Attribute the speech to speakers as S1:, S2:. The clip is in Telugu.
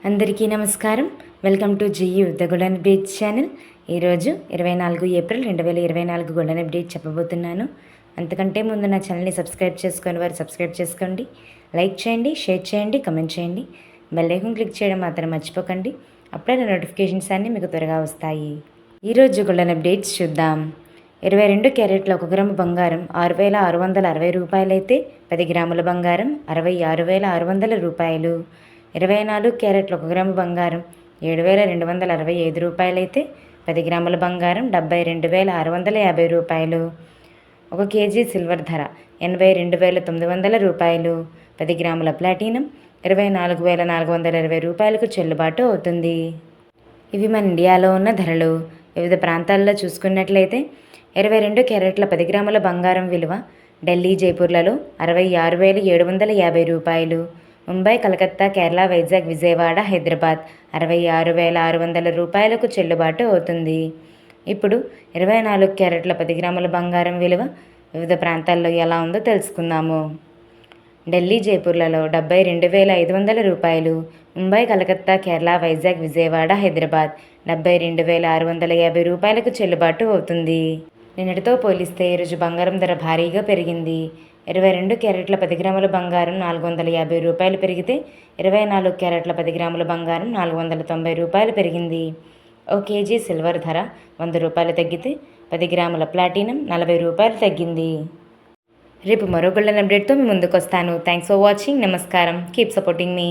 S1: అందరికీ నమస్కారం. Welcome to జియు the golden update channel. ఈరోజు 24 ఏప్రిల్ 2024 గోల్డెన్ అప్డేట్ చెప్పబోతున్నాను. అంతకంటే ముందు నా ఛానల్ని సబ్స్క్రైబ్ చేసుకొని వారు సబ్స్క్రైబ్ చేసుకోండి, లైక్ చేయండి, షేర్ చేయండి, కమెంట్ చేయండి, బెల్ ఐకాన్ క్లిక్ చేయడం మాత్రం మర్చిపోకండి. అప్పుడే నా నోటిఫికేషన్స్ అన్నీ మీకు త్వరగా వస్తాయి. ఈరోజు గోల్డెన్ అప్డేట్స్ చూద్దాం. 22 క్యారెట్ల 1 గ్రాము బంగారం 6,660 రూపాయలైతే 10 గ్రాముల బంగారం 66,600 రూపాయలు. 24 క్యారెట్ల 1 గ్రాము బంగారం 7,265 రూపాయలైతే 10 గ్రాముల బంగారం 72,650 రూపాయలు. 1 కేజీ సిల్వర్ ధర 82,900 రూపాయలు. 10 గ్రాముల ప్లాటినం 24,420 రూపాయలకు చెల్లుబాటు అవుతుంది. ఇవి మన ఇండియాలో ఉన్న ధరలు. వివిధ ప్రాంతాల్లో చూసుకున్నట్లయితే 22 క్యారెట్ల 10 గ్రాముల బంగారం విలువ ఢిల్లీ, జైపూర్లలో 66,750 రూపాయలు. ముంబై, కలకత్తా, కేరళ, వైజాగ్, విజయవాడ, హైదరాబాద్ 66,600 రూపాయలకు చెల్లుబాటు అవుతుంది. ఇప్పుడు 24 క్యారెట్ల 10 గ్రాముల బంగారం విలువ వివిధ ప్రాంతాల్లో ఎలా ఉందో తెలుసుకుందాము. ఢిల్లీ, జైపూర్లలో 72,500 రూపాయలు. ముంబై, కలకత్తా, కేరళ, వైజాగ్, విజయవాడ, హైదరాబాద్ 72,650 రూపాయలకు చెల్లుబాటు అవుతుంది. నిన్నటితో పోలిస్తే ఈరోజు బంగారం ధర భారీగా పెరిగింది. 22 క్యారెట్ల 10 గ్రాముల బంగారం 450 రూపాయలు పెరిగితే 24 క్యారెట్ల 10 గ్రాముల బంగారం 490 రూపాయలు పెరిగింది. 1 కేజీ సిల్వర్ ధర 100 రూపాయలు తగ్గితే 10 గ్రాముల ప్లాటినం 40 రూపాయలు తగ్గింది. రేపు మరో గోల్డెన్ అప్డేట్తో మీ ముందుకు వస్తాను. Thanks for watching. నమస్కారం. కీప్ సపోర్టింగ్ మీ.